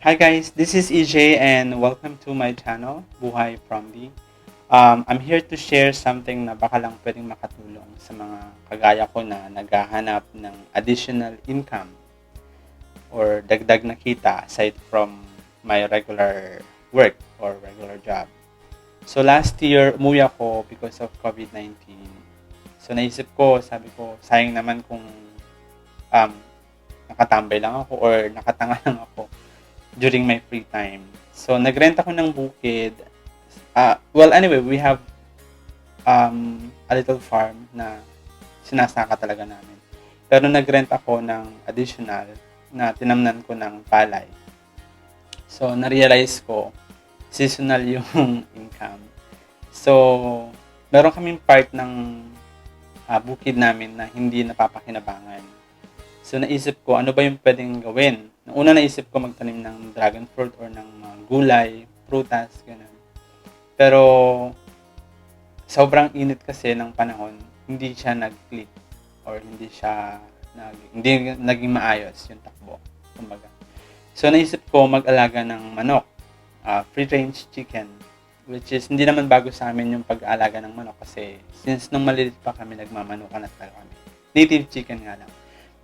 Hi guys, this is EJ and welcome to my channel, Buhay Promdi. I'm here to share something na baka lang pwedeng makatulong sa mga kagaya ko na naghahanap ng additional income or dagdag na kita aside from my regular work or regular job. So last year, umuwi ako because of COVID-19. So naisip ko, sabi ko, sayang naman kung um, nakatambay lang ako or nakatanga lang ako during my free time. So, nagrent ako ng bukid. Well, anyway, we have a little farm na sinasaka talaga namin. Pero nagrent ako ng additional na tinamnan ko ng palay. So, na-realize ko, seasonal yung income. So, meron kaming part ng bukid namin na hindi napapakinabangan. So, naisip ko, ano ba yung pwedeng gawin? Nung una naisip ko magtanim ng dragon fruit or ng mga gulay, prutas, gano'n. Pero, sobrang init kasi ng panahon, hindi siya nag-click or hindi naging maayos yung takbo, kumbaga. So, naisip ko mag-alaga ng manok, free-range chicken, which is hindi naman bago sa amin yung pag-aalaga ng manok kasi since nung maliit pa kami, nagmamanukan na talaga kami. Native chicken nga lang.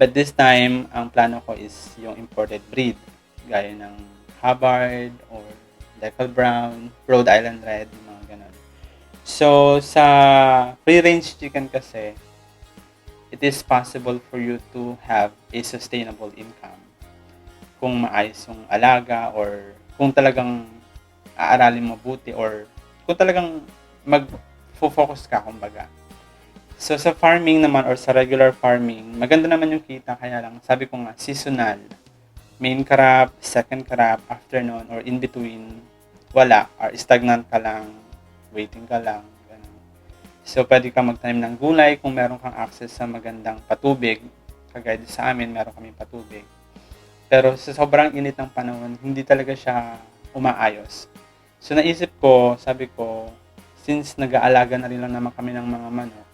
But this time, ang plano ko is yung imported breed. Gaya ng Hubbard or Decal Brown, Rhode Island Red, mga ganun. So, sa free-range chicken kasi, it is possible for you to have a sustainable income kung maayos yung alaga or kung talagang aaralin mabuti or kung talagang mag-focus ka, kumbaga. So, sa farming naman or sa regular farming, maganda naman yung kita. Kaya lang, sabi ko nga, seasonal. Main crop, second crop, afternoon, or in between, wala. Or stagnant ka lang, waiting ka lang. Ganun. So, pwede ka magtanim ng gulay kung meron kang access sa magandang patubig. Kagaya sa amin, meron kaming patubig. Pero sa sobrang init ng panahon, hindi talaga siya umaayos. So, naisip ko, sabi ko, since nag-aalaga na rin lang naman kami ng mga manok,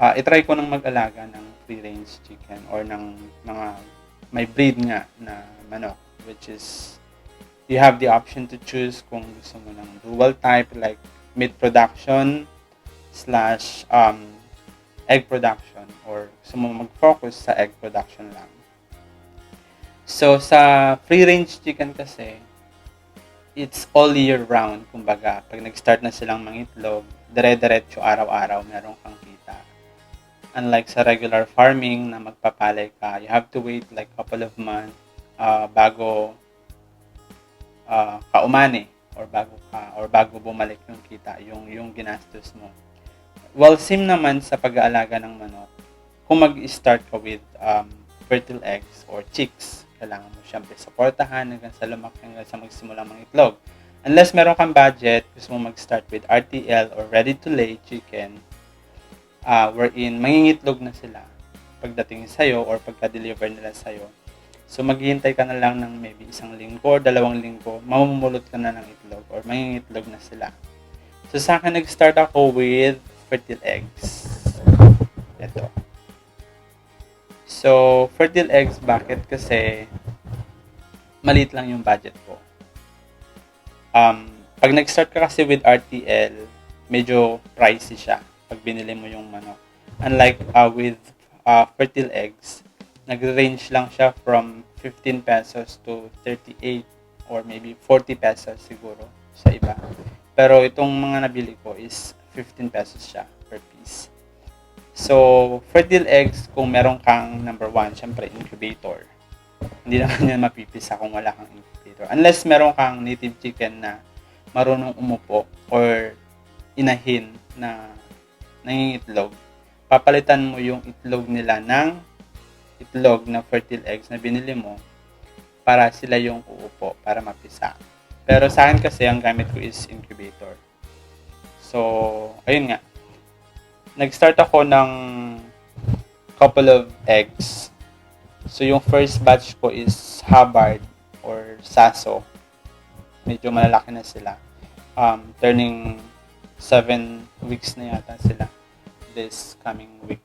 itry ko nang mag-alaga ng free-range chicken or ng mga may breed nga na manok, which is you have the option to choose kung gusto mo ng dual type like meat production slash egg production or gusto mo mag-focus sa egg production lang. So, sa free-range chicken kasi, it's all year round. Kumbaga, pag nag-start na silang mangitlog, dire-diretso araw-araw meron kang kita. Unlike sa regular farming na magpapalay ka, you have to wait like couple of months bago kaumani or bago bumalik yung kita, yung ginastos mo. Well, same naman sa pag-aalaga ng manok. Kung mag-start ka with fertile eggs or chicks, kailangan mo siyempre supportahan hanggang sa lumaki hanggang sa magsimulang mangitlog. Unless meron kang budget, gusto mo mag-start with RTL or ready-to-lay chicken, wherein mangingitlog na sila pagdating sa'yo or pagka-deliver nila sa'yo. So, maghihintay ka na lang ng maybe 1 linggo or 2 linggo, mamumulot ka na ng itlog or mangingitlog na sila. So, sa akin, nag-start ako with fertile eggs. Ito. So, fertile eggs, bakit? Kasi, maliit lang yung budget ko. Pag nag-start ka kasi with RTL, medyo pricey siya pag binili mo yung manok. Unlike with fertile eggs, nag-range lang siya from 15 pesos to 38 or maybe 40 pesos siguro sa iba. Pero itong mga nabili ko is 15 pesos siya per piece. So, fertile eggs, kung meron kang number 1, syempre incubator. Hindi naman yan mapipisa kung wala kang incubator. Unless meron kang native chicken na marunong umupo or inahin na nangingitlog, papalitan mo yung itlog nila ng itlog na fertile eggs na binili mo para sila yung uupo, para mapisa. Pero sa akin kasi, ang gamit ko is incubator. So, ayun nga. Nag-start ako ng couple of eggs. So, yung first batch ko is Hubbard or Saso. Medyo malalaki na sila. Turning 7 weeks na yata sila this coming week.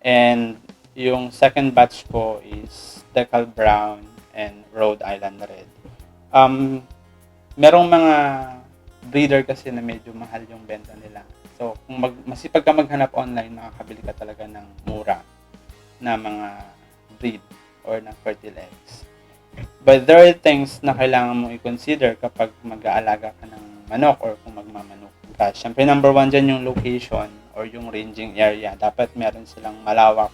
And yung second batch ko is Decal Brown and Rhode Island Red. Merong mga breeder kasi na medyo mahal yung benta nila. So, kung masipag ka maghanap online, makakabili ka talaga ng mura na mga breed or ng fertile eggs. But there are things na kailangan mong i-consider kapag mag-aalaga ka ng manok or kung magmamanok ka. Siyempre, number one dyan yung location or yung ranging area. Dapat meron silang malawak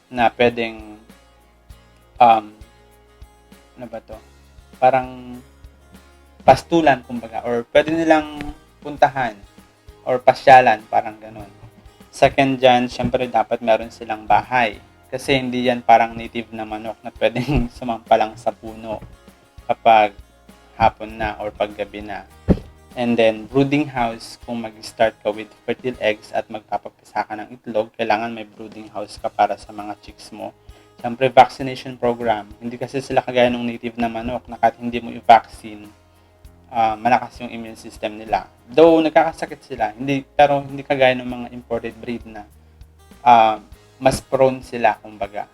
na pwedeng, ano ba to? Parang pastulan, kumbaga, or pwede nilang puntahan or pasyalan, parang ganun. Second dyan, syempre dapat meron silang bahay. Kasi hindi yan parang native na manok na pwedeng sumampalang sa puno kapag hapon na or paggabi na. And then, brooding house, kung mag-start ka with fertile eggs at magpapapisa ka ng itlog, kailangan may brooding house ka para sa mga chicks mo. Siyempre, vaccination program. Hindi kasi sila kagaya ng native na manok na kahit hindi mo i-vaccine, malakas yung immune system nila. Though nagkakasakit sila, pero hindi kagaya ng mga imported breed na mas prone sila, kumbaga.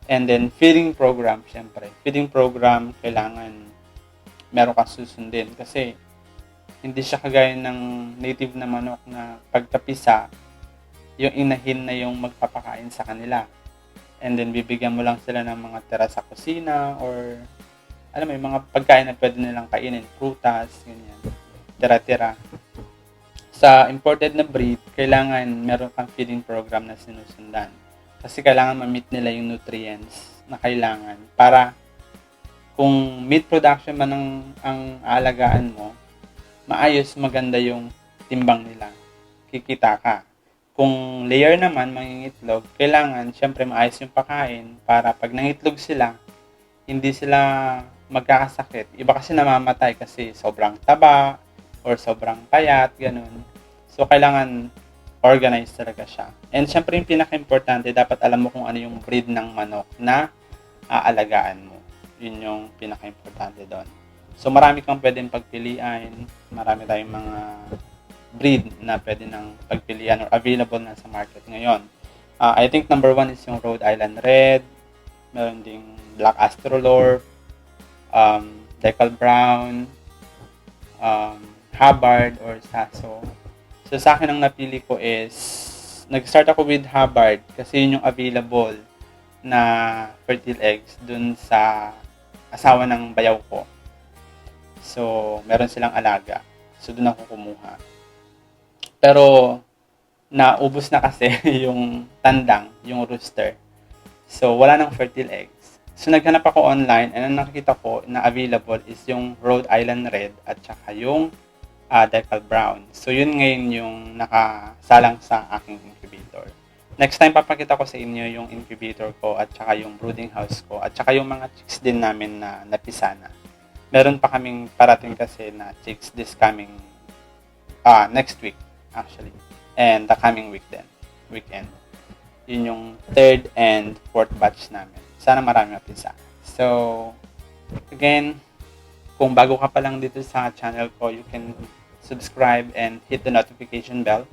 And then, feeding program, syempre. Feeding program, kailangan meron kang susundin. Kasi, hindi siya kagaya ng native na manok na pagkapisa, yung inahin na yung magpapakain sa kanila. And then, bibigyan mo lang sila ng mga tira sa kusina or, alam mo, yung mga pagkain na pwede nilang kainin, prutas, ganyan, tira-tira. Sa imported na breed, kailangan meron kang feeding program na sinusundan. Kasi kailangan ma-meet nila yung nutrients na kailangan para kung meat production man ang aalagaan mo, maayos, maganda yung timbang nila. Kikita ka. Kung layer naman, mangingitlog, kailangan syempre maayos yung pagkain para pag nangitlog sila, hindi sila magkakasakit. Iba kasi namamatay kasi sobrang taba, or sobrang payat, ganun. So, kailangan organized talaga siya. And syempre, yung pinaka-importante, dapat alam mo kung ano yung breed ng manok na aalagaan mo. Yun yung pinaka-importante doon. So, marami kang pwedeng pagpilian. Marami tayong mga breed na pwede nang pagpilian or available na sa market ngayon. I think number one is yung Rhode Island Red. Meron ding Black Astrolorp, Decal Brown, Hubbard or Saso. So sa akin ang napili ko is nag-start ako with Hubbard kasi yun yung available na fertile eggs dun sa asawa ng bayaw ko. So meron silang alaga. So dun ako kumuha. Pero naubos na kasi yung tandang, yung rooster. So wala nang fertile eggs. So naghanap ako online and ang nakikita ko na available is yung Rhode Island Red at saka yung Decal Brown. So yun ngayon yung nakasalang sa aking incubator. Next time papakita ko sa inyo yung incubator ko at saka yung brooding house ko at saka yung mga chicks din namin na napisa na. Meron pa kaming parating kasi na chicks this coming next week actually. And the coming weekend. Yun yung third and fourth batch namin. Sana marami mapisa. So, again, kung bago ka pa lang dito sa channel ko, you can subscribe and hit the notification bell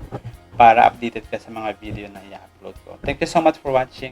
para updated ka sa mga video na i-upload ko. Thank you so much for watching.